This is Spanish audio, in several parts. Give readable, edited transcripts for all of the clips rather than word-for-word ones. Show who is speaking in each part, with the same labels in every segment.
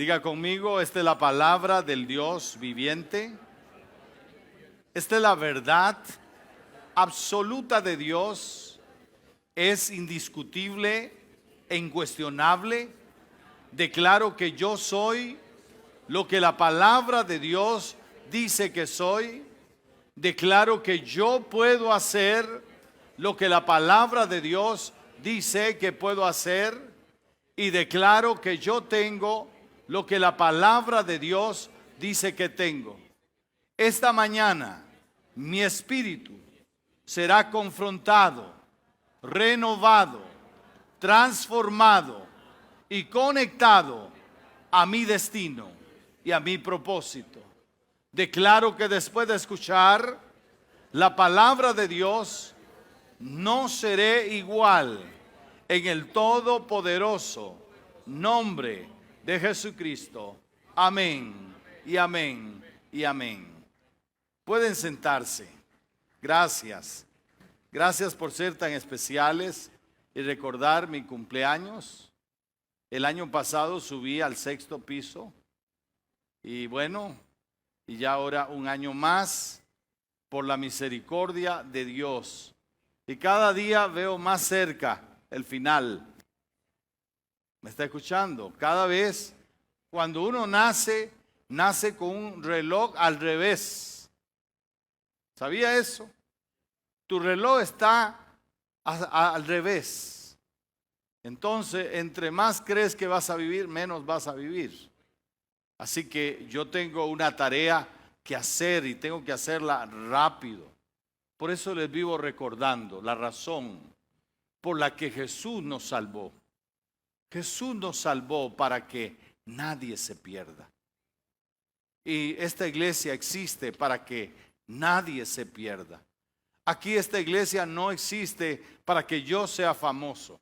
Speaker 1: Diga conmigo, esta es la palabra del Dios viviente. Esta es la verdad absoluta de Dios. Es indiscutible e incuestionable. Declaro que yo soy lo que la palabra de Dios dice que soy. Declaro que yo puedo hacer lo que la palabra de Dios dice que puedo hacer. Y declaro que yo tengo lo que la palabra de Dios dice que tengo. Esta mañana mi espíritu será confrontado, renovado, transformado y conectado a mi destino y a mi propósito. Declaro que después de escuchar la palabra de Dios, no seré igual en el todopoderoso nombre de Jesucristo. Amén y amén y amén. Pueden sentarse. Gracias. Gracias por ser tan especiales y recordar mi cumpleaños. El año pasado subí al 6º piso y bueno, y ya ahora un año más por la misericordia de Dios. Y cada día veo más cerca el final. ¿Me está escuchando? Cada vez cuando uno nace, nace con un reloj al revés. ¿Sabía eso? Tu reloj está al revés. Entonces, entre más crees que vas a vivir, menos vas a vivir. Así que yo tengo una tarea que hacer y tengo que hacerla rápido. Por eso les vivo recordando la razón por la que Jesús nos salvó. Jesús nos salvó para que nadie se pierda. Y esta iglesia existe para que nadie se pierda. Aquí esta iglesia no existe para que yo sea famoso.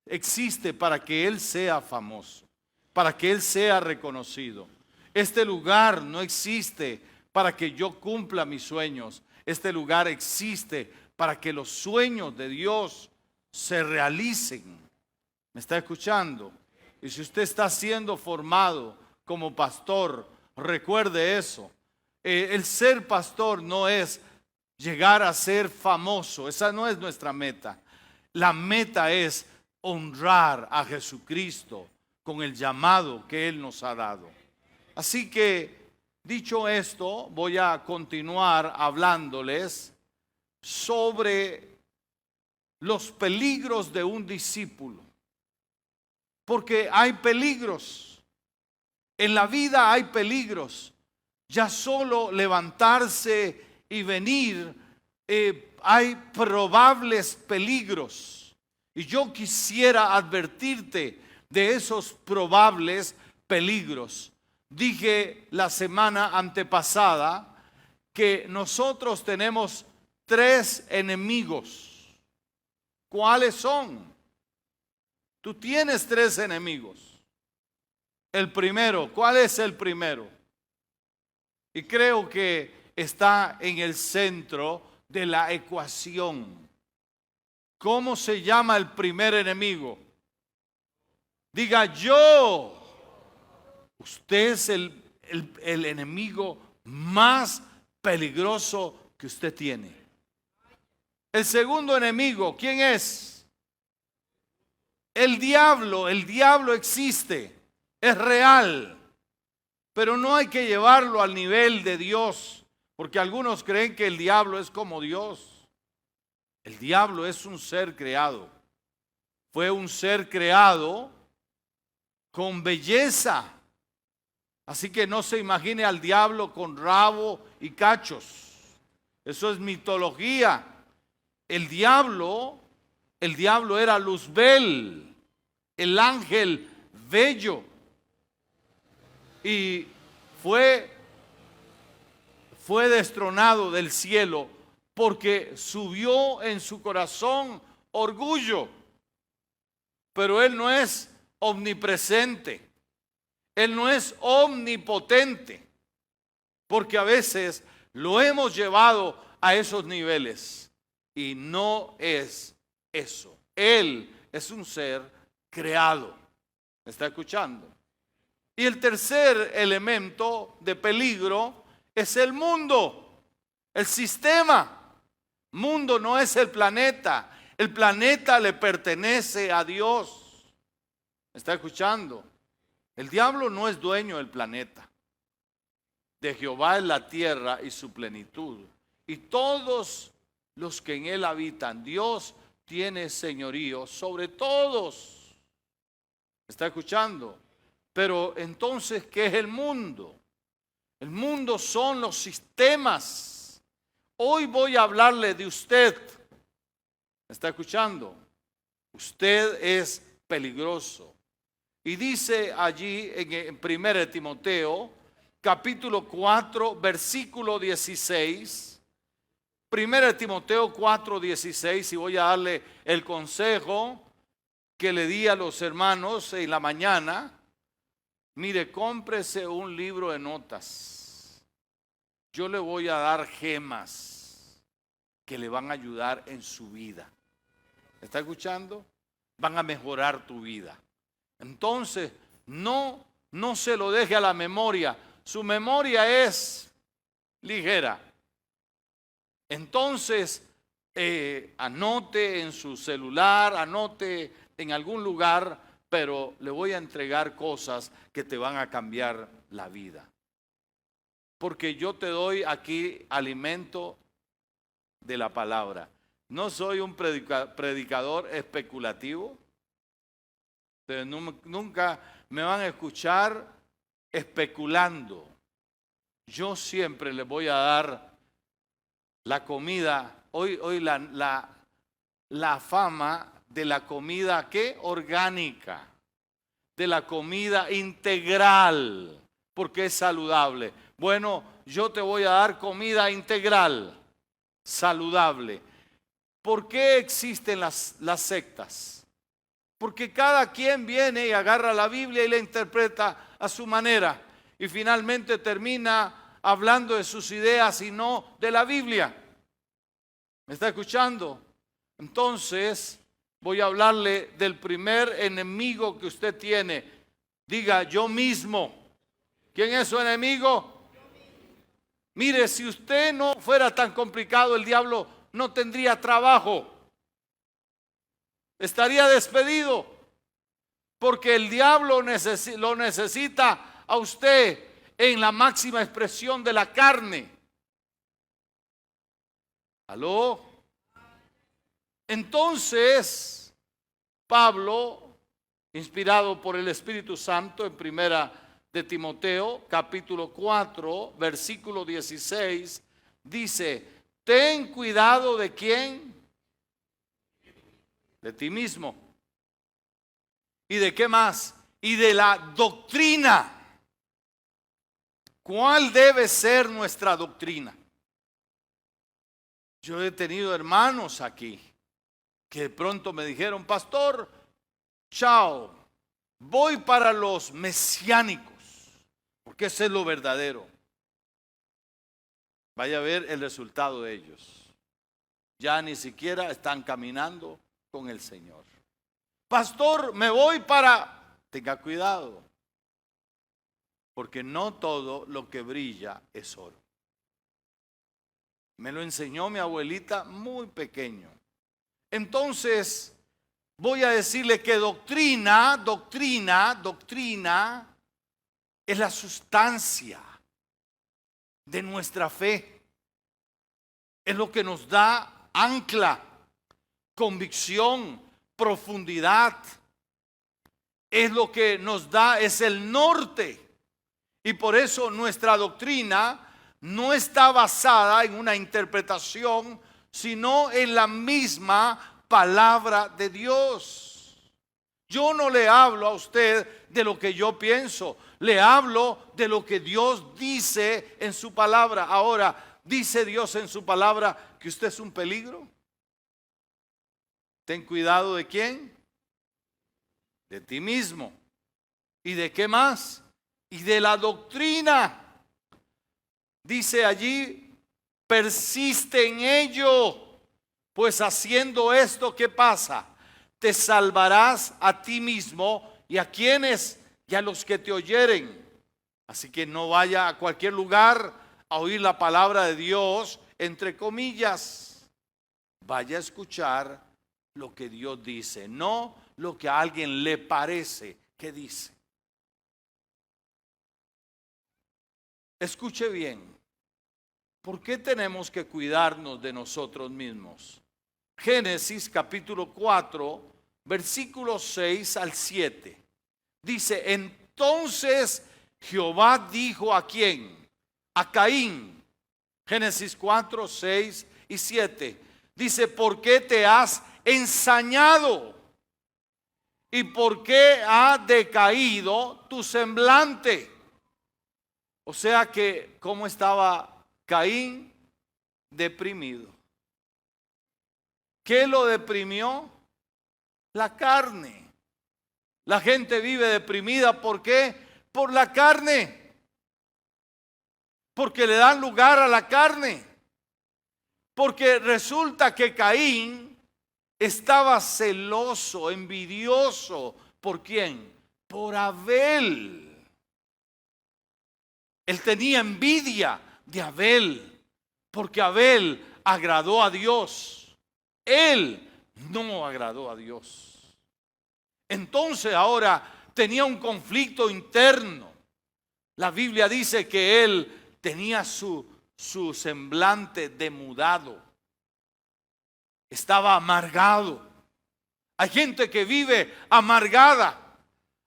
Speaker 1: Existe para que Él sea famoso, para que Él sea reconocido. Este lugar no existe para que yo cumpla mis sueños. Este lugar existe para que los sueños de Dios se realicen. ¿Me está escuchando? Y si usted está siendo formado como pastor, recuerde eso. El ser pastor no es llegar a ser famoso. Esa no es nuestra meta. La meta es honrar a Jesucristo con el llamado que Él nos ha dado. Así que, dicho esto, voy a continuar hablándoles sobre los peligros de un discípulo. Porque hay peligros. En la vida hay peligros. Ya solo levantarse y venir, hay probables peligros. Y yo quisiera advertirte de esos probables peligros. Dije la semana antepasada que nosotros tenemos 3 enemigos. ¿Cuáles son? Tú tienes 3 enemigos. El primero, ¿cuál es el primero? Y creo que está en el centro de la ecuación. ¿Cómo se llama el primer enemigo? Diga yo. Usted es el enemigo más peligroso que usted tiene. El segundo enemigo, ¿quién es? El diablo. El diablo existe, es real, pero no hay que llevarlo al nivel de Dios, porque algunos creen que el diablo es como Dios. El diablo es un ser creado. Fue un ser creado con belleza. Así que no se imagine al diablo con rabo y cachos. Eso es mitología. El diablo era Luzbel, el ángel bello. Y fue destronado del cielo porque subió en su corazón orgullo. Pero Él no es omnipresente. Él no es omnipotente. Porque a veces lo hemos llevado a esos niveles. Y no es eso. Él es un ser creado. ¿Me está escuchando? Y el tercer elemento de peligro es el mundo, el sistema. Mundo no es el planeta le pertenece a Dios. ¿Me está escuchando? El diablo no es dueño del planeta. De Jehová es la tierra y su plenitud, y todos los que en él habitan. Dios tiene señorío sobre todos. ¿Me está escuchando? Pero entonces, ¿qué es el mundo? El mundo son los sistemas. Hoy voy a hablarle de usted. ¿Me está escuchando? Usted es peligroso. Y dice allí en 1 Timoteo, capítulo 4, versículo 16. 1 Timoteo 4, 16, y voy a darle el consejo que le di a los hermanos en la mañana. Mire, cómprese un libro de notas. Yo le voy a dar gemas que le van a ayudar en su vida. ¿Está escuchando? Van a mejorar tu vida. Entonces, no se lo deje a la memoria. Su memoria es ligera. Entonces, anote en su celular, anote en algún lugar, pero le voy a entregar cosas que te van a cambiar la vida. Porque yo te doy aquí alimento de la palabra. No soy un predicador especulativo. Ustedes nunca me van a escuchar especulando. Yo siempre les voy a dar la comida. Hoy la fama de la comida, ¿qué? Orgánica. De la comida integral, porque es saludable. Bueno, yo te voy a dar comida integral, saludable. ¿Por qué existen las sectas? Porque cada quien viene y agarra la Biblia y la interpreta a su manera. Y finalmente termina hablando de sus ideas y no de la Biblia. ¿Me está escuchando? Entonces, voy a hablarle del primer enemigo que usted tiene. Diga, yo mismo. ¿Quién es su enemigo? Mire, si usted no fuera tan complicado, el diablo no tendría trabajo. Estaría despedido. Porque el diablo lo necesita a usted en la máxima expresión de la carne. ¿Aló? Entonces, Pablo, inspirado por el Espíritu Santo, en 1 de Timoteo, capítulo 4, versículo 16, dice, ten cuidado de quién, de ti mismo. ¿Y de qué más? Y de la doctrina. ¿Cuál debe ser nuestra doctrina? Yo he tenido hermanos aquí que de pronto me dijeron, pastor, chao, voy para los mesiánicos, porque ese es lo verdadero. Vaya a ver el resultado de ellos. Ya ni siquiera están caminando con el Señor. Pastor, me voy para... Tenga cuidado, porque no todo lo que brilla es oro. Me lo enseñó mi abuelita muy pequeño. Entonces, voy a decirle que doctrina es la sustancia de nuestra fe. Es lo que nos da ancla, convicción, profundidad. Es lo que nos da, es el norte. Y por eso nuestra doctrina no está basada en una interpretación, sino en la misma palabra de Dios. Yo no le hablo a usted de lo que yo pienso, le hablo de lo que Dios dice en su palabra. Ahora, ¿dice Dios en su palabra que usted es un peligro? Ten cuidado de quién, de ti mismo. ¿Y de qué más? Y de la doctrina. Dice allí, persiste en ello, pues haciendo esto, ¿qué pasa? Te salvarás a ti mismo y a quienes y a los que te oyeren. Así que no vaya a cualquier lugar a oír la palabra de Dios, entre comillas. Vaya a escuchar lo que Dios dice, no lo que a alguien le parece que dice. Escuche bien, ¿por qué tenemos que cuidarnos de nosotros mismos? Génesis capítulo 4, versículos 6 al 7. Dice, entonces Jehová dijo ¿a quién? A Caín. Génesis 4, 6 y 7. Dice, ¿por qué te has ensañado? ¿Y por qué ha decaído tu semblante? O sea que, ¿cómo estaba Caín? Deprimido. ¿Qué lo deprimió? La carne. La gente vive deprimida, ¿por qué? Por la carne. Porque le dan lugar a la carne. Porque resulta que Caín estaba celoso, envidioso. ¿Por quién? Por Abel. Él tenía envidia de Abel, porque Abel agradó a Dios. Él no agradó a Dios. Entonces ahora tenía un conflicto interno. La Biblia dice que él tenía su semblante demudado. Estaba amargado. Hay gente que vive amargada.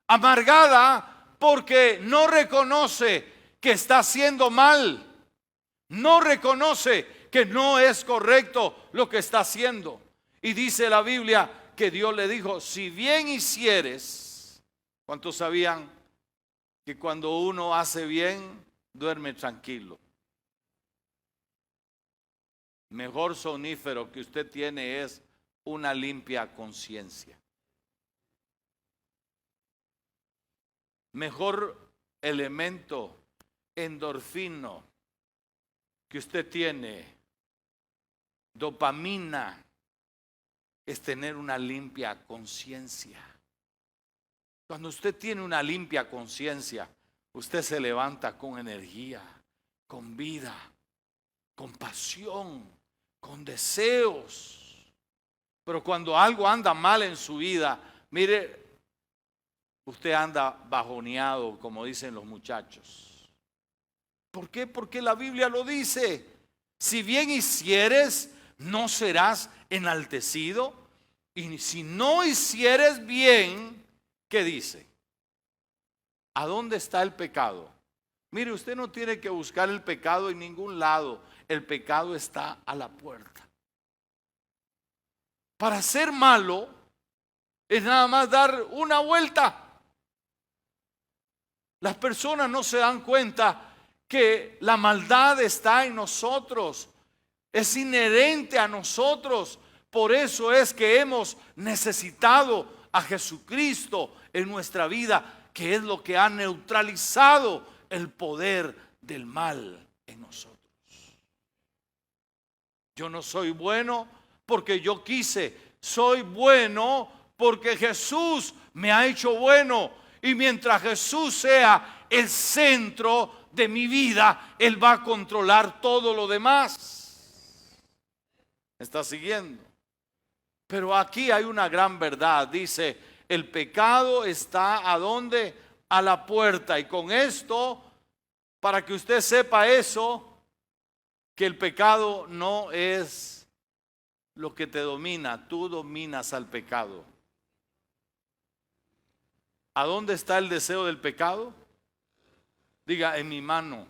Speaker 1: Amargada porque no reconoce que está haciendo mal. No reconoce que no es correcto lo que está haciendo. Y dice la Biblia que Dios le dijo, si bien hicieres, ¿cuántos sabían que cuando uno hace bien, duerme tranquilo? Mejor sonífero que usted tiene es una limpia conciencia. Mejor elemento endorfino que usted tiene, dopamina, es tener una limpia conciencia. Cuando usted tiene una limpia conciencia, usted se levanta con energía, con vida, con pasión, con deseos. Pero cuando algo anda mal en su vida, mire, usted anda bajoneado, como dicen los muchachos. ¿Por qué? Porque la Biblia lo dice. Si bien hicieres, no serás enaltecido. Y si no hicieres bien, ¿qué dice? ¿A dónde está el pecado? Mire, usted no tiene que buscar el pecado en ningún lado. El pecado está a la puerta. Para ser malo es nada más dar una vuelta. Las personas no se dan cuenta que la maldad está en nosotros. Es inherente a nosotros. Por eso es que hemos necesitado a Jesucristo en nuestra vida, que es lo que ha neutralizado el poder del mal en nosotros. Yo no soy bueno porque yo quise, soy bueno porque Jesús me ha hecho bueno. Y mientras Jesús sea el centro de mi vida, Él va a controlar todo lo demás. ¿Me está siguiendo? Pero aquí hay una gran verdad. Dice, el pecado está ¿a dónde? A la puerta. Y con esto, para que usted sepa eso, que el pecado no es lo que te domina, tú dominas al pecado. ¿A dónde está el deseo del pecado? Diga, en mi mano,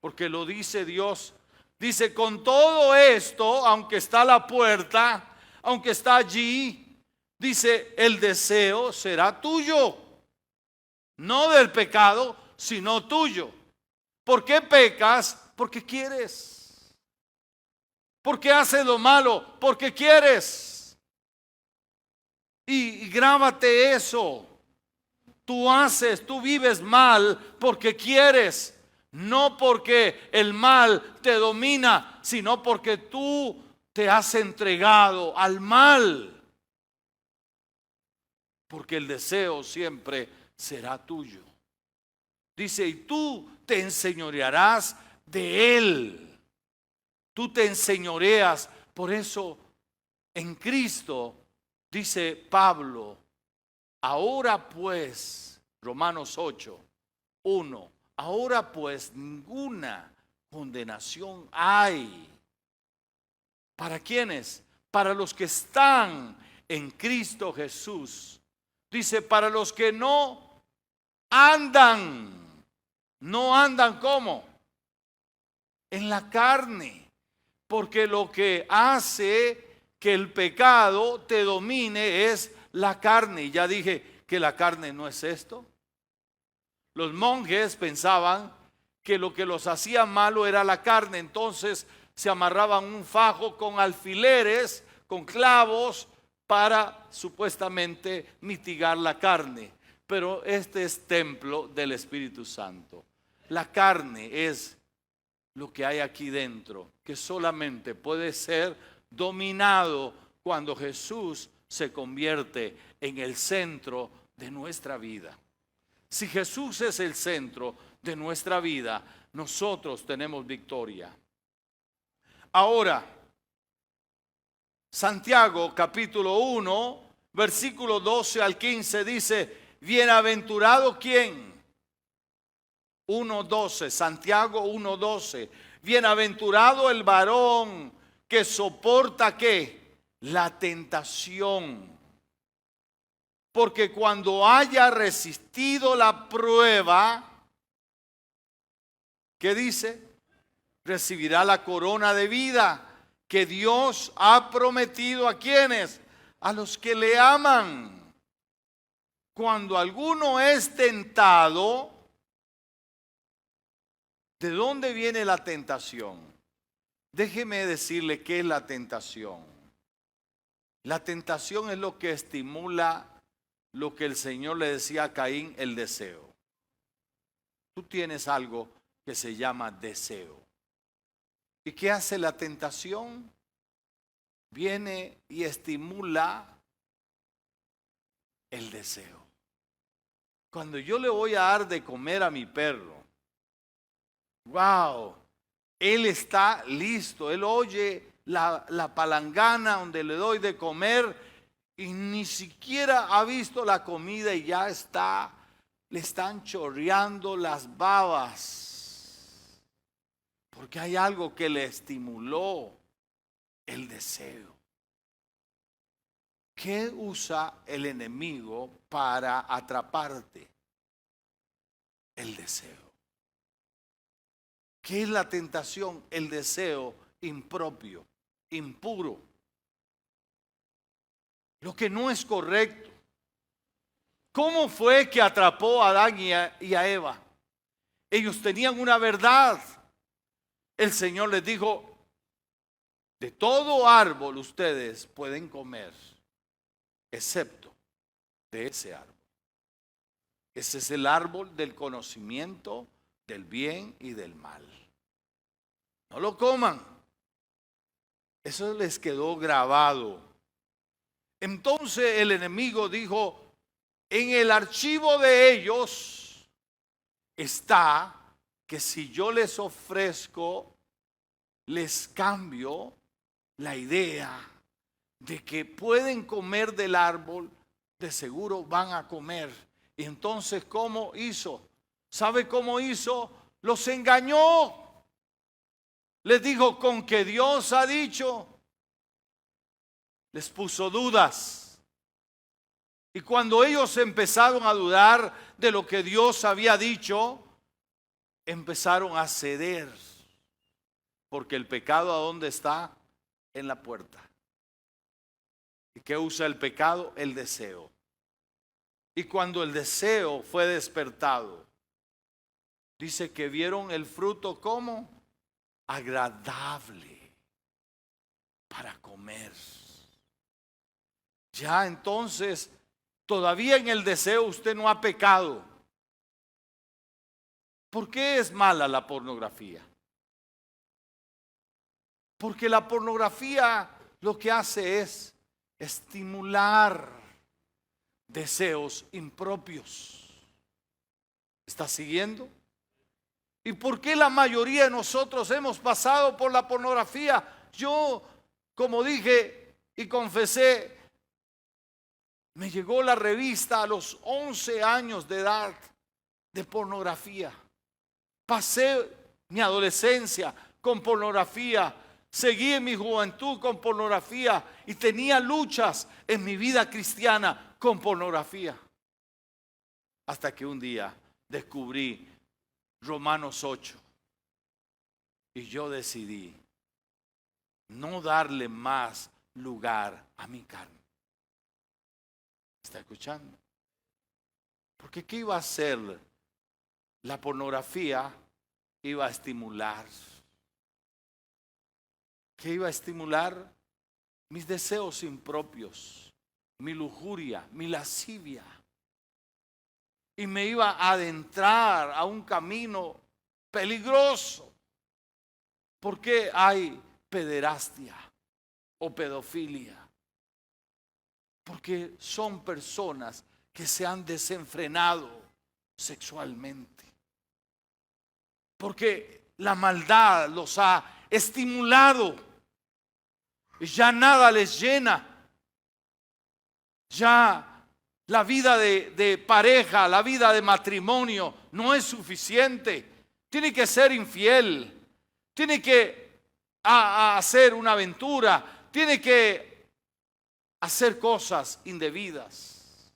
Speaker 1: porque lo dice Dios. Dice, con todo esto, aunque está a la puerta, aunque está allí, dice, el deseo será tuyo. No del pecado, sino tuyo. ¿Por qué pecas? Porque quieres. ¿Por qué haces lo malo? Porque quieres. Y grábate eso. Tú vives mal porque quieres, no porque el mal te domina, sino porque tú te has entregado al mal. Porque el deseo siempre será tuyo. Dice, y tú te enseñorearás de él. Tú te enseñoreas. Por eso en Cristo, dice Pablo, ahora pues, Romanos 8, 1, ahora pues ninguna condenación hay. ¿Para quiénes? Para los que están en Cristo Jesús. Dice, para los que no andan. No andan ¿cómo? En la carne. Porque lo que hace que el pecado te domine es la carne. Y ya dije que la carne no es esto. Los monjes pensaban que lo que los hacía malo era la carne. Entonces se amarraban un fajo con alfileres, con clavos, para supuestamente mitigar la carne. Pero este es templo del Espíritu Santo. La carne es lo que hay aquí dentro, que solamente puede ser dominado cuando Jesús se convierte en el centro de nuestra vida. Si Jesús es el centro de nuestra vida, nosotros tenemos victoria. Ahora, Santiago capítulo 1, versículo 12 al 15 dice, bienaventurado ¿quién? 1:12, Santiago 1:12. Bienaventurado el varón que soporta ¿qué? La tentación. Porque cuando haya resistido la prueba, ¿qué dice? Recibirá la corona de vida que Dios ha prometido a quienes, a los que le aman. Cuando alguno es tentado, ¿de dónde viene la tentación? Déjeme decirle qué es la tentación. La tentación es lo que estimula lo que el Señor le decía a Caín, el deseo. Tú tienes algo que se llama deseo. ¿Y qué hace la tentación? Viene y estimula el deseo. Cuando yo le voy a dar de comer a mi perro, wow, él está listo, él oye la palangana donde le doy de comer y ni siquiera ha visto la comida y ya está, le están chorreando las babas, porque hay algo que le estimuló el deseo. ¿Qué usa el enemigo para atraparte? El deseo. ¿Qué es la tentación? El deseo impropio, impuro. Lo que no es correcto. ¿Cómo fue que atrapó a Adán y a Eva? Ellos tenían una verdad. El Señor les dijo, de todo árbol ustedes pueden comer, excepto de ese árbol. Ese es el árbol del conocimiento del bien y del mal. No lo coman. Eso les quedó grabado. Entonces el enemigo dijo, en el archivo de ellos está que si yo les ofrezco, les cambio la idea de que pueden comer del árbol, de seguro van a comer. Y entonces, ¿cómo hizo? ¿Sabe cómo hizo? Los engañó. Les dijo, con que Dios ha dicho. Les puso dudas. Y cuando ellos empezaron a dudar de lo que Dios había dicho, empezaron a ceder. Porque el pecado, ¿a dónde está? En la puerta. ¿Y qué usa el pecado? El deseo. Y cuando el deseo fue despertado, dice que vieron el fruto como agradable para comer. Ya entonces, todavía en el deseo usted no ha pecado. ¿Por qué es mala la pornografía? Porque la pornografía lo que hace es estimular deseos impropios. ¿Está siguiendo? ¿Y por qué la mayoría de nosotros hemos pasado por la pornografía? Yo, como dije y confesé, me llegó la revista a los 11 años de edad de pornografía. Pasé mi adolescencia con pornografía, seguí en mi juventud con pornografía y tenía luchas en mi vida cristiana con pornografía. Hasta que un día descubrí Romanos 8 y yo decidí no darle más lugar a mi carne. ¿Está escuchando? Porque ¿qué iba a hacer? La pornografía iba a estimular. ¿Qué iba a estimular? Mis deseos impropios, mi lujuria, mi lascivia. Y me iba a adentrar a un camino peligroso. ¿Por qué hay pederastia o pedofilia? Porque son personas que se han desenfrenado sexualmente. Porque la maldad los ha estimulado y ya nada les llena. Ya la vida de pareja, la vida de matrimonio no es suficiente. Tiene que ser infiel, tiene que hacer una aventura, tiene que hacer cosas indebidas.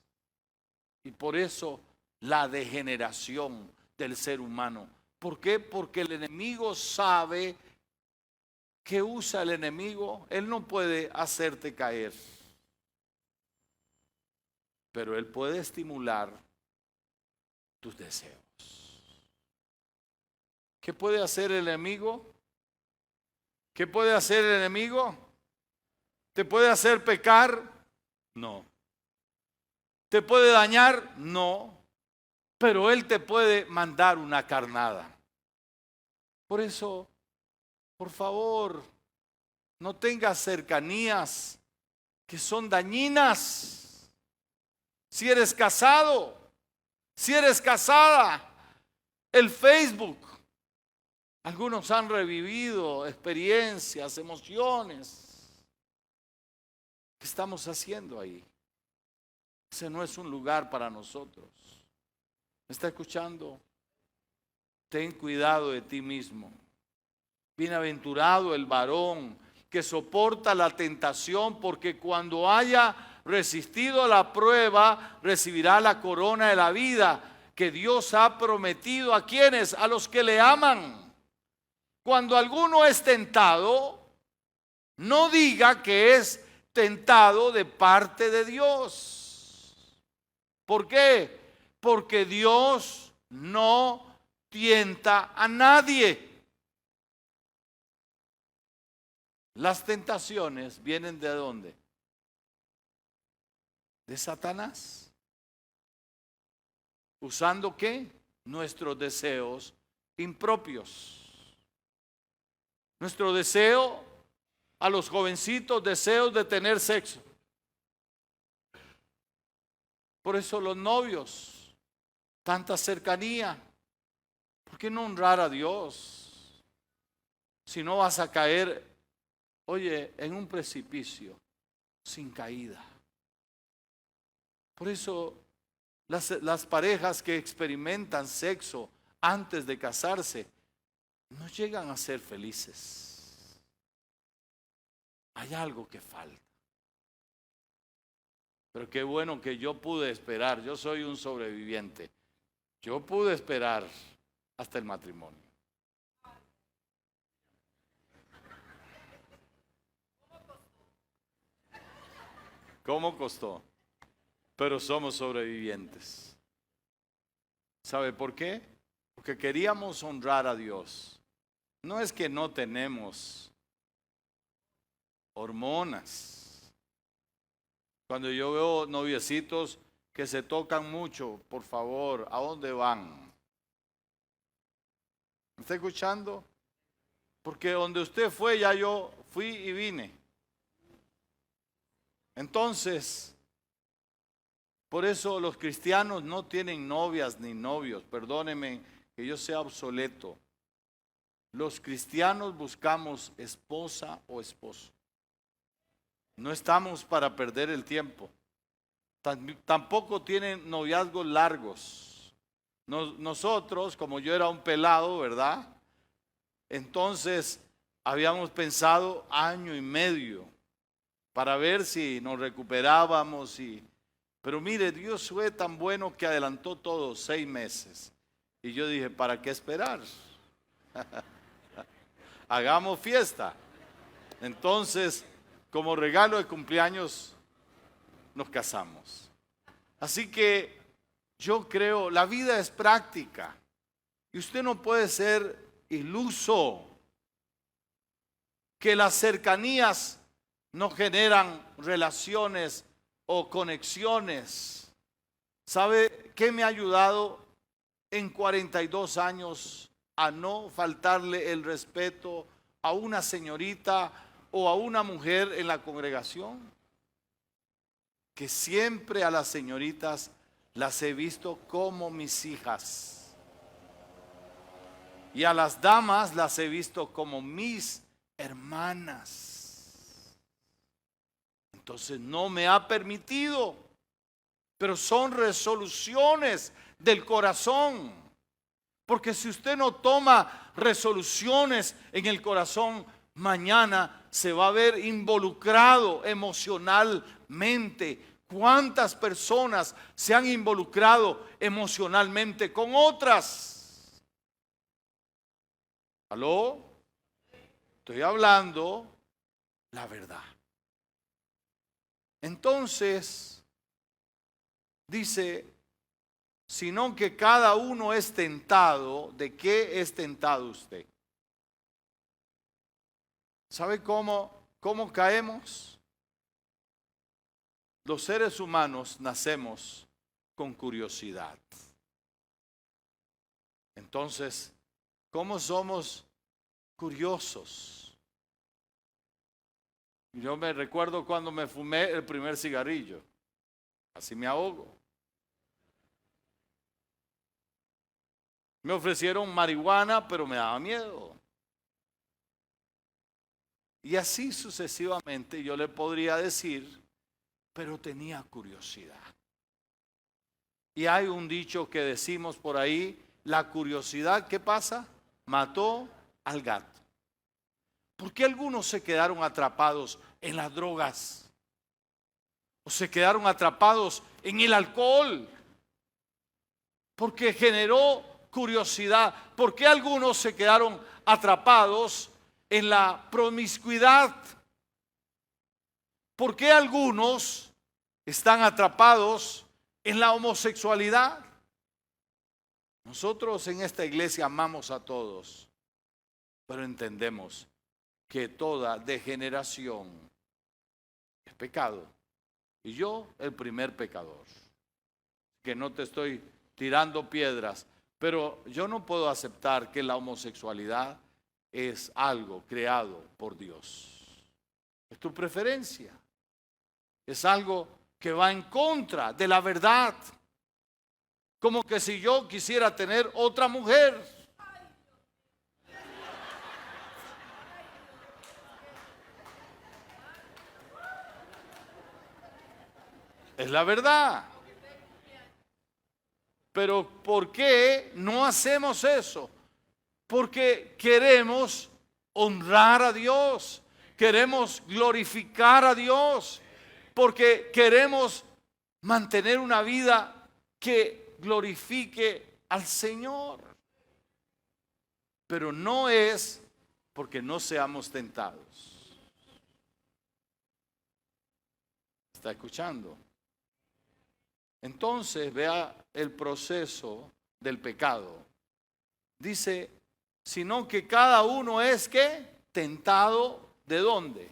Speaker 1: Y por eso la degeneración del ser humano. ¿Por qué? Porque el enemigo sabe que usa el enemigo. Él no puede hacerte caer, pero él puede estimular tus deseos. ¿Qué puede hacer el enemigo? ¿Qué puede hacer el enemigo? ¿Te puede hacer pecar? No. ¿Te puede dañar? No. Pero él te puede mandar una carnada. Por eso, por favor, no tengas cercanías que son dañinas. Si eres casado, si eres casada, el Facebook. Algunos han revivido experiencias, emociones. ¿Qué estamos haciendo ahí? Ese no es un lugar para nosotros. ¿Me está escuchando? Ten cuidado de ti mismo. Bienaventurado el varón que soporta la tentación, porque cuando haya resistido a la prueba, recibirá la corona de la vida que Dios ha prometido a quienes, a los que le aman. Cuando alguno es tentado, no diga que es tentado de parte de Dios. ¿Por qué? Porque Dios no tienta a nadie. Las tentaciones vienen ¿de dónde? De Satanás. ¿Usando qué? Nuestros deseos impropios. Nuestro deseo, a los jovencitos, deseos de tener sexo. Por eso los novios, tanta cercanía. ¿Por qué no honrar a Dios? Si no vas a caer, oye, en un precipicio sin caída. Por eso las parejas que experimentan sexo antes de casarse no llegan a ser felices. Hay algo que falta. Pero qué bueno que yo pude esperar. Yo soy un sobreviviente. Yo pude esperar hasta el matrimonio. ¿Cómo costó? Pero somos sobrevivientes. ¿Sabe por qué? Porque queríamos honrar a Dios. No es que no tenemos hormonas. Cuando yo veo noviecitos que se tocan mucho, por favor, ¿a dónde van? ¿Me está escuchando? Porque donde usted fue, ya yo fui y vine. Entonces, Por eso los cristianos no tienen novias ni novios. Perdónenme que yo sea obsoleto. Los cristianos buscamos esposa o esposo. No estamos para perder el tiempo. Tampoco tienen noviazgos largos. Nosotros, como yo era un pelado, ¿verdad? Entonces habíamos pensado 1.5 años para ver si nos recuperábamos. Pero mire, Dios fue tan bueno que adelantó todo 6 meses. Y yo dije, ¿para qué esperar? Hagamos fiesta. Entonces, como regalo de cumpleaños, nos casamos. Así que yo creo, la vida es práctica. Y usted no puede ser iluso que las cercanías no generan relaciones o conexiones. ¿Sabe qué me ha ayudado en 42 años a no faltarle el respeto a una señorita o a una mujer en la congregación? Que siempre a las señoritas las he visto como mis hijas. Y a las damas las he visto como mis hermanas. Entonces no me ha permitido, pero son resoluciones del corazón. Porque si usted no toma resoluciones en el corazón, mañana se va a ver involucrado emocionalmente. ¿Cuántas personas se han involucrado emocionalmente con otras? ¿Aló? Estoy hablando la verdad. Entonces, dice, sino que cada uno es tentado. ¿De qué es tentado usted? ¿Sabe cómo caemos? Los seres humanos nacemos con curiosidad. Entonces, ¿cómo somos curiosos? Yo me recuerdo cuando me fumé el primer cigarrillo. Así me ahogo. Me ofrecieron marihuana, pero me daba miedo. Y así sucesivamente yo le podría decir, pero tenía curiosidad. Y hay un dicho que decimos por ahí, la curiosidad, ¿qué pasa? Mató al gato. ¿Por qué algunos se quedaron atrapados en las drogas? ¿O se quedaron atrapados en el alcohol? Porque generó curiosidad. ¿Por qué algunos se quedaron atrapados en la promiscuidad? ¿Por qué algunos están atrapados en la homosexualidad? Nosotros en esta iglesia amamos a todos, pero entendemos que toda degeneración es pecado. Y yo el primer pecador. Que no te estoy tirando piedras, pero yo no puedo aceptar que la homosexualidad es algo creado por Dios. Es tu preferencia. Es algo que va en contra de la verdad. Como que si yo quisiera tener otra mujer. Es la verdad. Pero ¿por qué no hacemos eso? Porque queremos honrar a Dios, queremos glorificar a Dios, porque queremos mantener una vida que glorifique al Señor. Pero no es porque no seamos tentados. ¿Está escuchando? Entonces vea el proceso del pecado. Dice, sino que cada uno es ¿qué? Tentado ¿de dónde?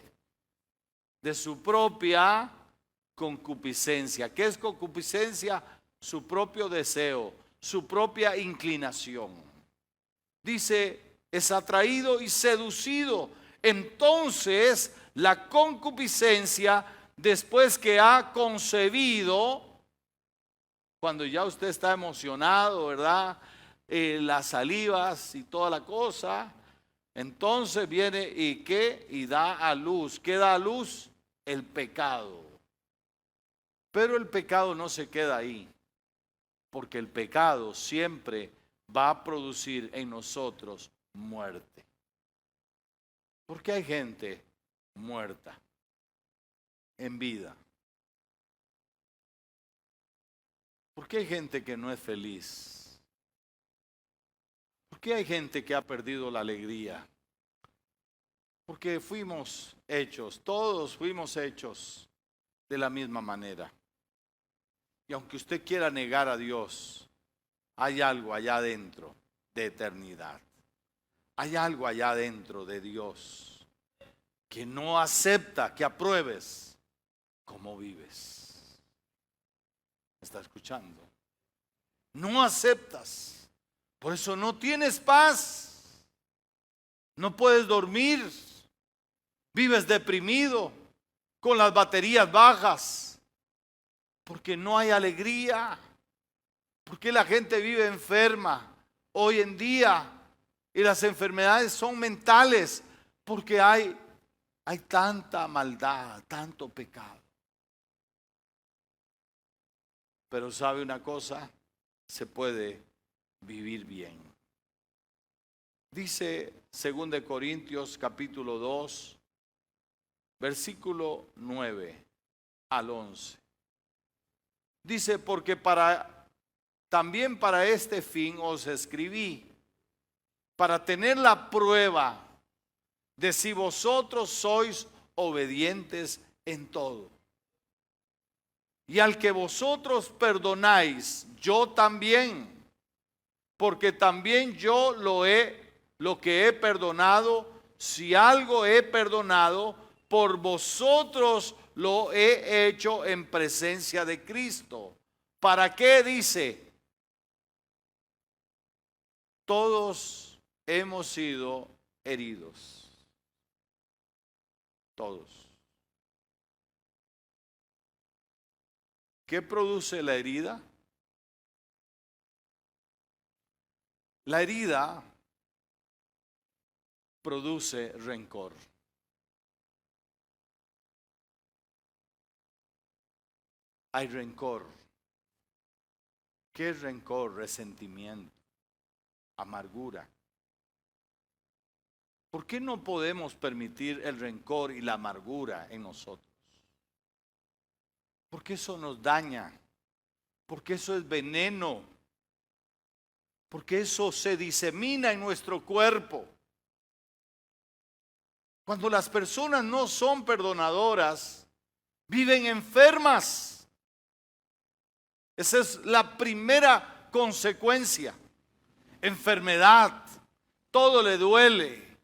Speaker 1: De su propia concupiscencia. ¿Qué es concupiscencia? Su propio deseo, su propia inclinación. Dice, es atraído y seducido. Entonces la concupiscencia, después que ha concebido, Cuando ya usted está emocionado, ¿verdad? Las salivas y toda la cosa. Entonces viene y ¿qué? Y da a luz. ¿Qué da a luz? El pecado. Pero el pecado no se queda ahí. Porque el pecado siempre va a producir en nosotros muerte. Porque hay gente muerta en vida. Porque hay gente que no es feliz. Porque hay gente que ha perdido la alegría. Porque fuimos hechos, todos fuimos hechos de la misma manera. Y aunque usted quiera negar a Dios, hay algo allá adentro de eternidad. Hay algo allá adentro de Dios que no acepta que apruebes cómo vives. ¿Me está escuchando? No aceptas. Por eso no tienes paz. No puedes dormir. Vives deprimido, con las baterías bajas. Porque no hay alegría. Porque la gente vive enferma hoy en día. Y las enfermedades son mentales. Porque hay tanta maldad, tanto pecado. Pero ¿sabe una cosa? Se puede vivir bien. Dice 2 Corintios capítulo 2, versículo 9 al 11. Dice, porque también para este fin os escribí, para tener la prueba de si vosotros sois obedientes en todo. Y al que vosotros perdonáis, yo también, porque también yo lo que he perdonado, si algo he perdonado, por vosotros lo he hecho en presencia de Cristo. ¿Para qué? Dice, todos hemos sido heridos. Todos. ¿Qué produce la herida? La herida produce rencor. Hay rencor. ¿Qué es rencor? Resentimiento, amargura. ¿Por qué no podemos permitir el rencor y la amargura en nosotros? Porque eso nos daña. Porque eso es veneno. Porque eso se disemina en nuestro cuerpo. Cuando las personas no son perdonadoras, viven enfermas. Esa es la primera consecuencia. Enfermedad, todo le duele,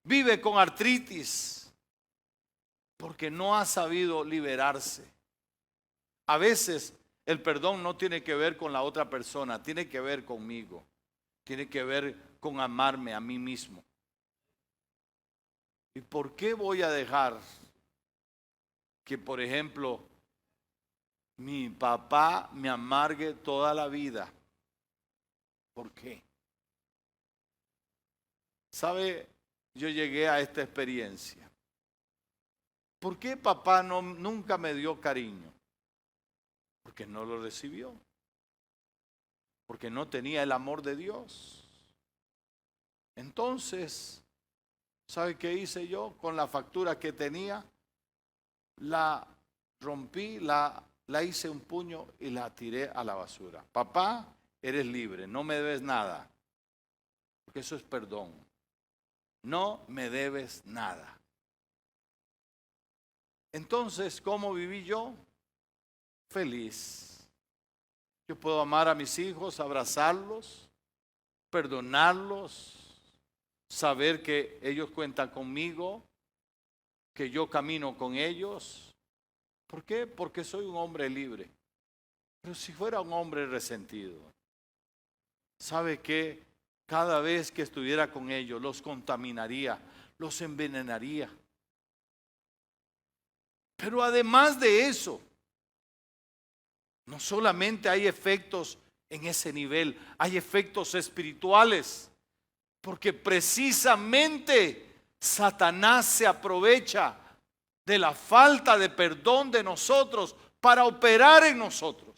Speaker 1: vive con artritis, porque no ha sabido liberarse. A veces el perdón no tiene que ver con la otra persona, tiene que ver conmigo, tiene que ver con amarme a mí mismo. ¿Y por qué voy a dejar que, por ejemplo, mi papá me amargue toda la vida? ¿Por qué? ¿Sabe? Yo llegué a esta experiencia. ¿Por qué papá nunca me dio cariño? Porque no lo recibió. Porque no tenía el amor de Dios. Entonces, ¿sabe qué hice yo? Con la factura que tenía, la rompí, la hice un puño y la tiré a la basura. Papá, eres libre, no me debes nada. Porque eso es perdón. No me debes nada. Entonces, ¿cómo viví yo? Feliz. Yo puedo amar a mis hijos, abrazarlos, perdonarlos, saber que ellos cuentan conmigo, que yo camino con ellos. ¿Por qué? Porque soy un hombre libre. Pero si fuera un hombre resentido, ¿sabe qué? Cada vez que estuviera con ellos, los contaminaría, los envenenaría. Pero además de eso, No solamente hay efectos en ese nivel, hay efectos espirituales, porque precisamente Satanás se aprovecha de la falta de perdón de nosotros para operar en nosotros.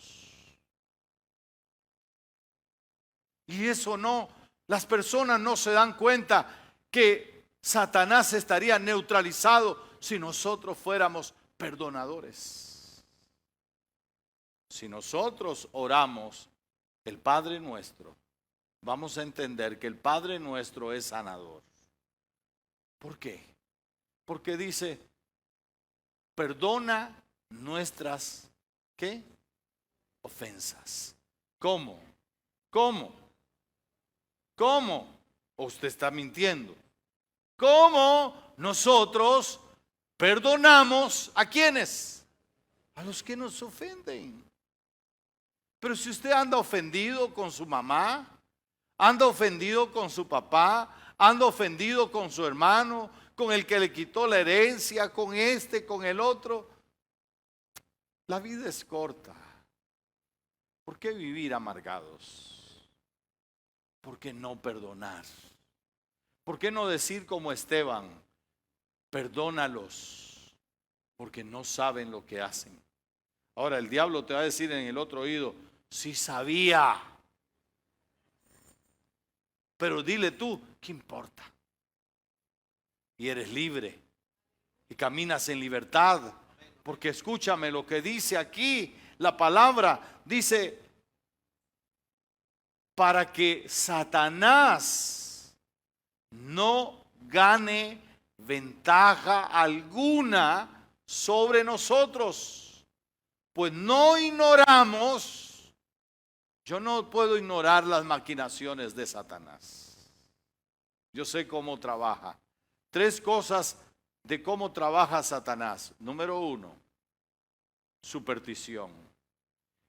Speaker 1: Y eso no, las personas no se dan cuenta que Satanás estaría neutralizado si nosotros fuéramos perdonadores. Si nosotros oramos el Padre Nuestro, vamos a entender que el Padre Nuestro es sanador. ¿Por qué? Porque dice, perdona nuestras, ¿qué? Ofensas. ¿Cómo? ¿Cómo? ¿Cómo? ¿O usted está mintiendo? ¿Cómo nosotros perdonamos a quiénes? A los que nos ofenden. Pero si usted anda ofendido con su mamá, anda ofendido con su papá, anda ofendido con su hermano, con el que le quitó la herencia, con este, con el otro, la vida es corta. ¿Por qué vivir amargados? ¿Por qué no perdonar? ¿Por qué no decir como Esteban, perdónalos, porque no saben lo que hacen? Ahora el diablo te va a decir en el otro oído, sí sabía. Pero dile tú, ¿qué importa? Y eres libre y caminas en libertad. Porque escúchame lo que dice aquí, la palabra dice, para que Satanás no gane ventaja alguna sobre nosotros. Pues no ignoramos, yo no puedo ignorar las maquinaciones de Satanás. Yo sé cómo trabaja. 3 cosas de cómo trabaja Satanás. Número 1, superstición.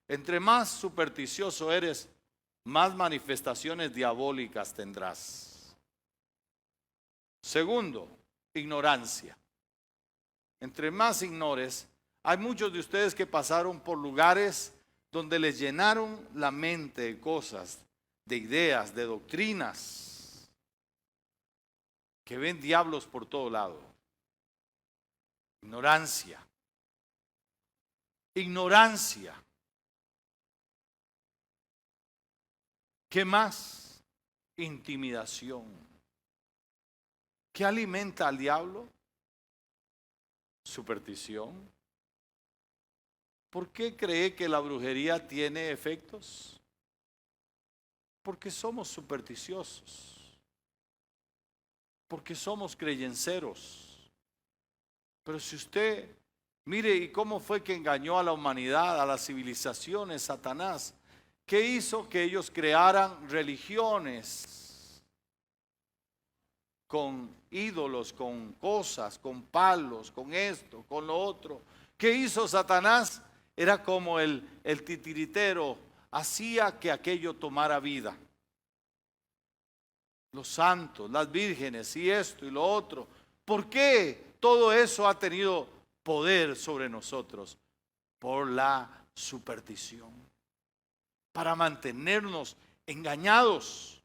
Speaker 1: Entre más supersticioso eres, más manifestaciones diabólicas tendrás. Segundo, ignorancia. Entre más ignores, hay muchos de ustedes que pasaron por lugares donde les llenaron la mente de cosas, de ideas, de doctrinas, que ven diablos por todo lado. Ignorancia. Ignorancia. ¿Qué más? Intimidación. ¿Qué alimenta al diablo? Superstición. ¿Por qué cree que la brujería tiene efectos? Porque somos supersticiosos. Porque somos creyenceros. Pero si usted mire y cómo fue que engañó a la humanidad, a las civilizaciones, Satanás, ¿qué hizo? Que ellos crearan religiones con ídolos, con cosas, con palos, con esto, con lo otro. ¿Qué hizo Satanás? Era como el titiritero, hacía que aquello tomara vida. Los santos, las vírgenes y esto y lo otro. ¿Por qué todo eso ha tenido poder sobre nosotros? Por la superstición. Para mantenernos engañados.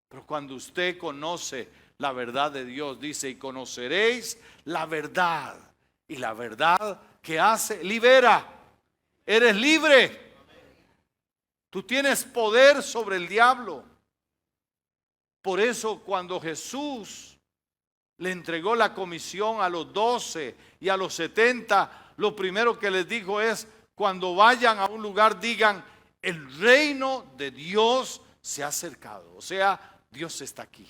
Speaker 1: Pero cuando usted conoce la verdad de Dios, dice, y conoceréis la verdad. Y la verdad que hace, libera. Eres libre. Tú tienes poder sobre el diablo. Por eso cuando Jesús le entregó la comisión a los 12 y a los 70, lo primero que les dijo es, cuando vayan a un lugar digan, el reino de Dios se ha acercado. O sea, Dios está aquí.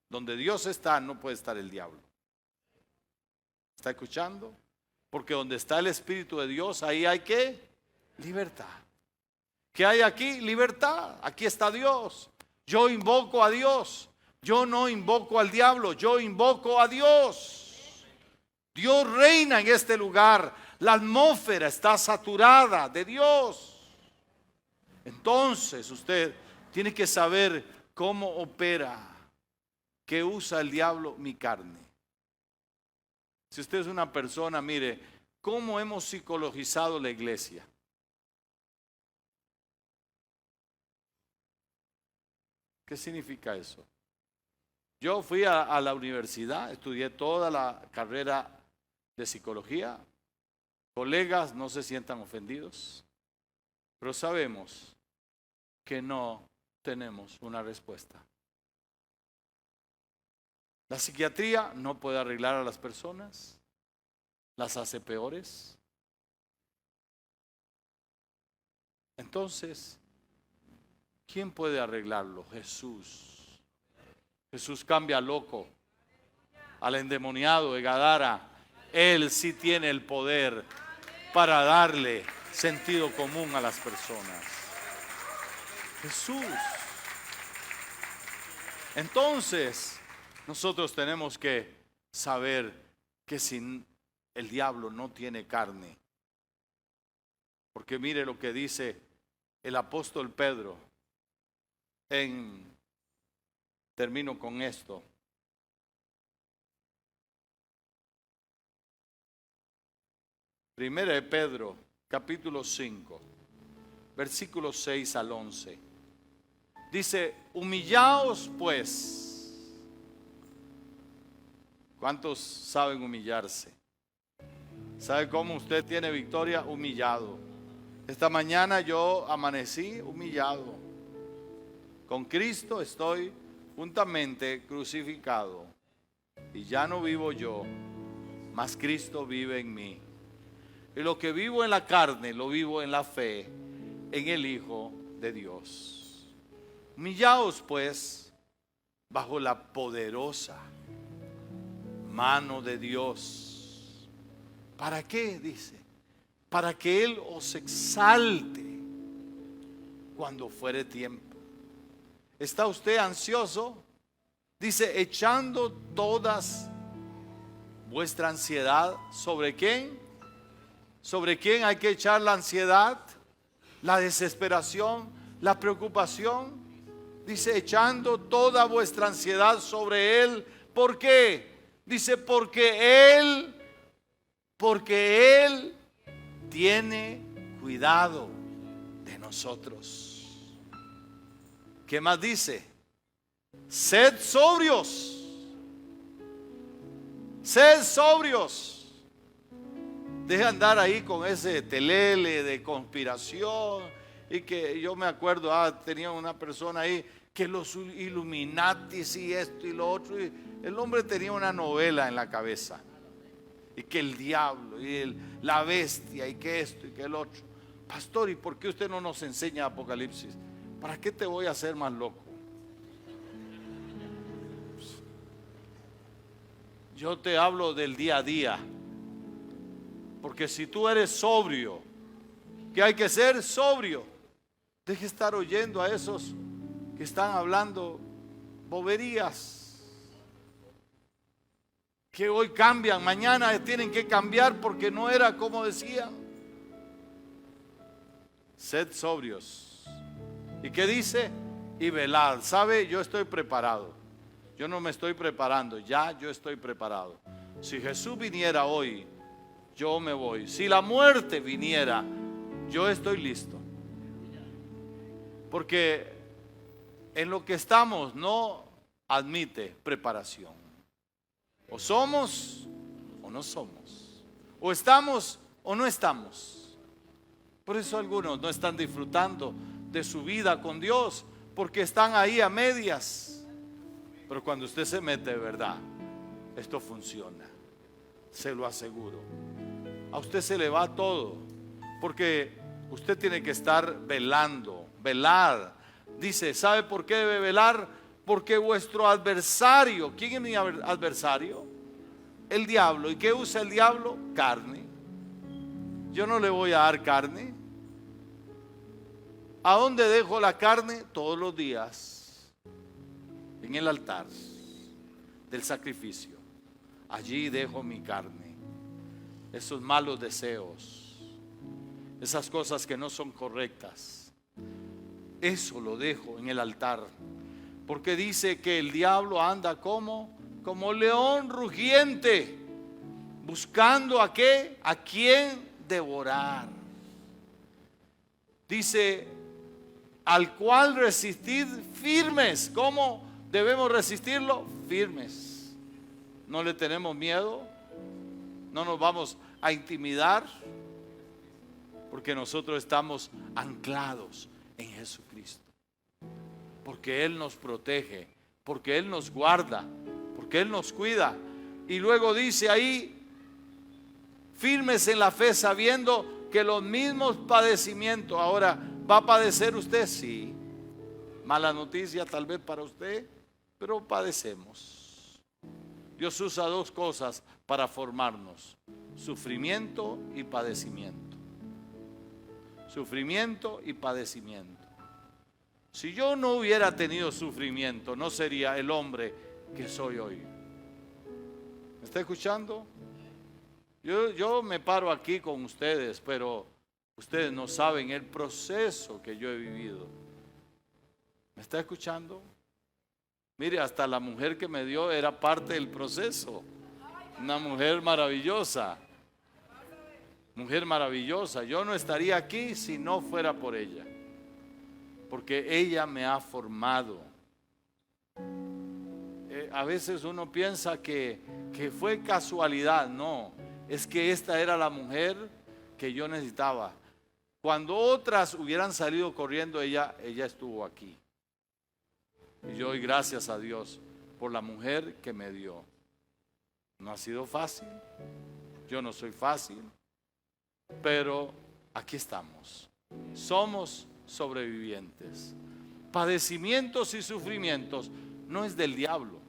Speaker 1: Donde Dios está, no puede estar el diablo. ¿Está escuchando? Porque donde está el Espíritu de Dios, ahí hay ¿qué? Libertad. ¿Qué hay aquí? Libertad. Aquí está Dios. Yo invoco a Dios. Yo no invoco al diablo, yo invoco a Dios. Dios reina en este lugar. La atmósfera está saturada de Dios. Entonces usted tiene que saber cómo opera. ¿Qué usa el diablo? Mi carne. Si usted es una persona, mire, cómo hemos psicologizado la iglesia. ¿Qué significa eso? Yo fui a la universidad, estudié toda la carrera de psicología. Colegas, no se sientan ofendidos, pero sabemos que no tenemos una respuesta. La psiquiatría no puede arreglar a las personas, las hace peores. Entonces, ¿quién puede arreglarlo? Jesús. Jesús cambia al loco, al endemoniado de Gadara. Él sí tiene el poder para darle sentido común a las personas. Jesús. Entonces, nosotros tenemos que saber que sin el diablo no tiene carne. Porque mire lo que dice el apóstol Pedro. Termino con esto. Primera de Pedro, capítulo 5, versículos 6 al 11. Dice, humillaos pues. ¿Cuántos saben humillarse? ¿Sabe cómo usted tiene victoria? Humillado. Esta mañana yo amanecí humillado. Con Cristo estoy juntamente crucificado. Y ya no vivo yo, mas Cristo vive en mí. Y lo que vivo en la carne, lo vivo en la fe, en el Hijo de Dios. Humillaos pues bajo la poderosa mano de Dios. ¿Para qué? Dice, para que Él os exalte cuando fuere tiempo. ¿Está usted ansioso? Dice, echando todas vuestra ansiedad. ¿Sobre quién? ¿Sobre quién hay que echar la ansiedad? La desesperación, la preocupación. Dice, echando toda vuestra ansiedad sobre Él. ¿Por qué? Dice, porque Él tiene cuidado de nosotros. ¿Qué más dice? Sed sobrios. Sed sobrios. Deje andar ahí con ese telele de conspiración. Y que yo me acuerdo, tenía una persona ahí que los Illuminatis y esto y lo otro. Y el hombre tenía una novela en la cabeza. Y que el diablo y la bestia y que esto y que el otro. Pastor, ¿y por qué usted no nos enseña Apocalipsis? ¿Para qué te voy a hacer más loco? Yo te hablo del día a día. Porque si tú eres sobrio, ¿qué hay que ser? Sobrio. Deje estar oyendo a esos que están hablando boberías. Que hoy cambian, mañana tienen que cambiar porque no era como decían. Sed sobrios. ¿Y qué dice? Y velad. ¿Sabe? Yo estoy preparado. Yo no me estoy preparando, ya yo estoy preparado. Si Jesús viniera hoy, yo me voy. Si la muerte viniera, yo estoy listo. Porque en lo que estamos no admite preparación. O somos o no somos. O estamos o no estamos. Por eso algunos no están disfrutando de su vida con Dios, porque están ahí a medias. Pero cuando usted se mete de verdad, esto funciona, se lo aseguro. A usted se le va todo, porque usted tiene que estar velando, velar. Dice, ¿sabe por qué debe velar? Porque vuestro adversario, ¿quién es mi adversario? El diablo. ¿Y qué usa el diablo? Carne. Yo no le voy a dar carne. ¿A dónde dejo la carne? Todos los días. En el altar del sacrificio. Allí dejo mi carne. Esos malos deseos. Esas cosas que no son correctas. Eso lo dejo en el altar. Porque dice que el diablo anda como león rugiente, buscando ¿a qué? ¿A quién devorar? Dice, al cual resistid firmes. ¿Cómo debemos resistirlo? Firmes. No le tenemos miedo, no nos vamos a intimidar, porque nosotros estamos anclados en Jesucristo, porque Él nos protege, porque Él nos guarda, porque Él nos cuida. Y luego dice ahí, firmes en la fe, sabiendo que los mismos padecimientos. Ahora, ¿va a padecer usted? Sí. Mala noticia tal vez para usted, pero padecemos. Dios usa dos cosas para formarnos: sufrimiento y padecimiento. Sufrimiento y padecimiento. Si yo no hubiera tenido sufrimiento, no sería el hombre que soy hoy. ¿Me está escuchando? Yo me paro aquí con ustedes, pero ustedes no saben el proceso que yo he vivido. ¿Me está escuchando? Mire, hasta la mujer que me dio era parte del proceso. Una mujer maravillosa. Mujer maravillosa. Yo no estaría aquí si no fuera por ella, porque ella me ha formado. A veces uno piensa que fue casualidad. No, es que esta era la mujer que yo necesitaba. Cuando otras hubieran salido corriendo, ella estuvo aquí. Y yo doy gracias a Dios por la mujer que me dio. No ha sido fácil, yo no soy fácil, pero aquí estamos. Somos sobrevivientes. Padecimientos y sufrimientos no es del diablo,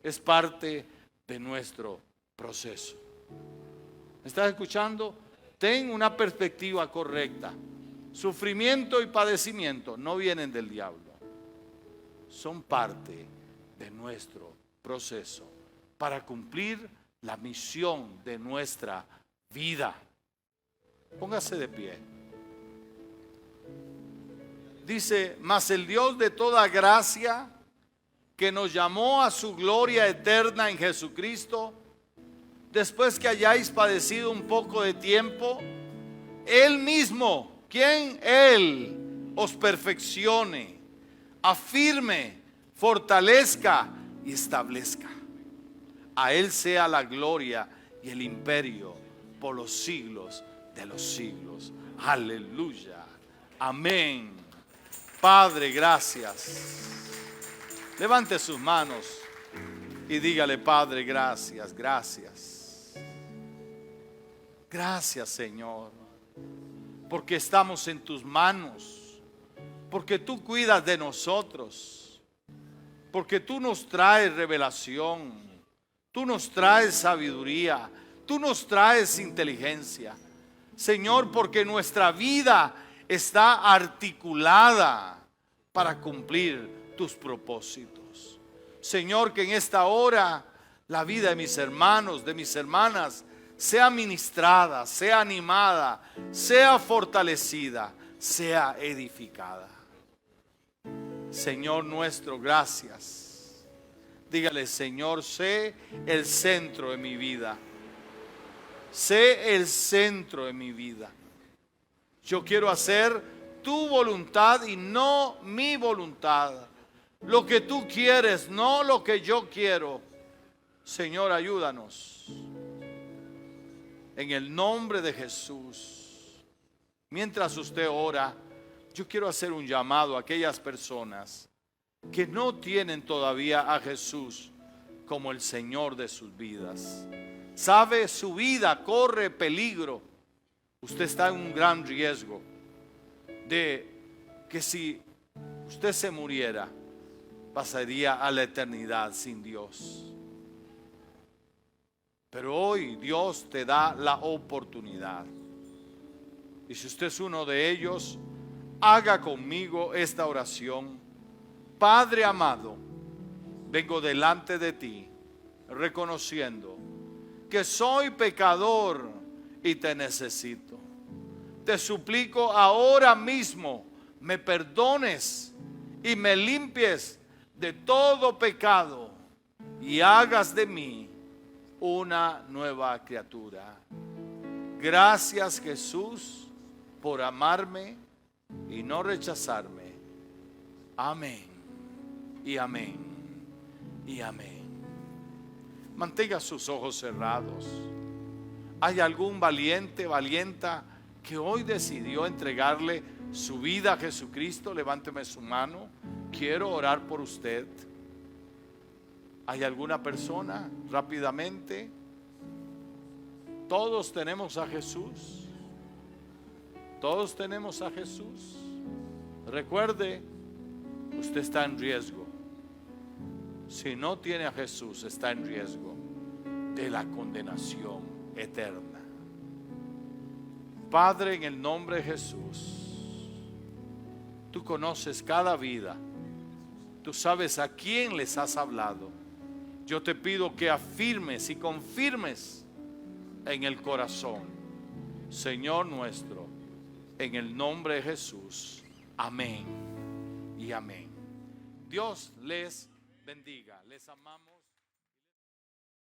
Speaker 1: es parte de nuestro proceso. ¿Me estás escuchando? Ten una perspectiva correcta. Sufrimiento y padecimiento no vienen del diablo, son parte de nuestro proceso para cumplir la misión de nuestra vida. Póngase de pie. Dice, mas el Dios de toda gracia, que nos llamó a su gloria eterna en Jesucristo, después que hayáis padecido un poco de tiempo, Él mismo, ¿quién? Él os perfeccione, afirme, fortalezca y establezca. A Él sea la gloria y el imperio por los siglos de los siglos. Aleluya. Amén. Padre, gracias. Levante sus manos y dígale: Padre, gracias, gracias. Gracias, Señor, porque estamos en tus manos, porque tú cuidas de nosotros, porque tú nos traes revelación, tú nos traes sabiduría, tú nos traes inteligencia. Señor, porque nuestra vida está articulada para cumplir tus propósitos. Señor, que en esta hora la vida de mis hermanos, de mis hermanas, sea ministrada, sea animada, sea fortalecida, sea edificada. Señor nuestro, gracias. Dígale: Señor, sé el centro de mi vida. Sé el centro de mi vida. Yo quiero hacer tu voluntad y no mi voluntad. Lo que tú quieres, no lo que yo quiero. Señor, ayúdanos. En el nombre de Jesús. Mientras usted ora, yo quiero hacer un llamado a aquellas personas que no tienen todavía a Jesús como el Señor de sus vidas. Sabe, su vida corre peligro. Usted está en un gran riesgo de que si usted se muriera, pasaría a la eternidad sin Dios. Pero hoy Dios te da la oportunidad. Y si usted es uno de ellos, haga conmigo esta oración. Padre amado, vengo delante de ti reconociendo que soy pecador y te necesito. Te suplico ahora mismo me perdones y me limpies de todo pecado y hagas de mí una nueva criatura. Gracias, Jesús, por amarme y no rechazarme. Amén y amén y amén. Mantenga sus ojos cerrados. ¿Hay algún valiente, valienta que hoy decidió entregarle su vida a Jesucristo? Levánteme su mano. Quiero orar por usted. ¿Hay alguna persona? Rápidamente. Todos tenemos a Jesús. Todos tenemos a Jesús. Recuerde, usted está en riesgo. Si no tiene a Jesús, está en riesgo de la condenación eterna. Padre, en el nombre de Jesús, tú conoces cada vida. Tú sabes a quién les has hablado. Yo te pido que afirmes y confirmes en el corazón, Señor nuestro, en el nombre de Jesús. Amén y amén. Dios les bendiga. Les amamos.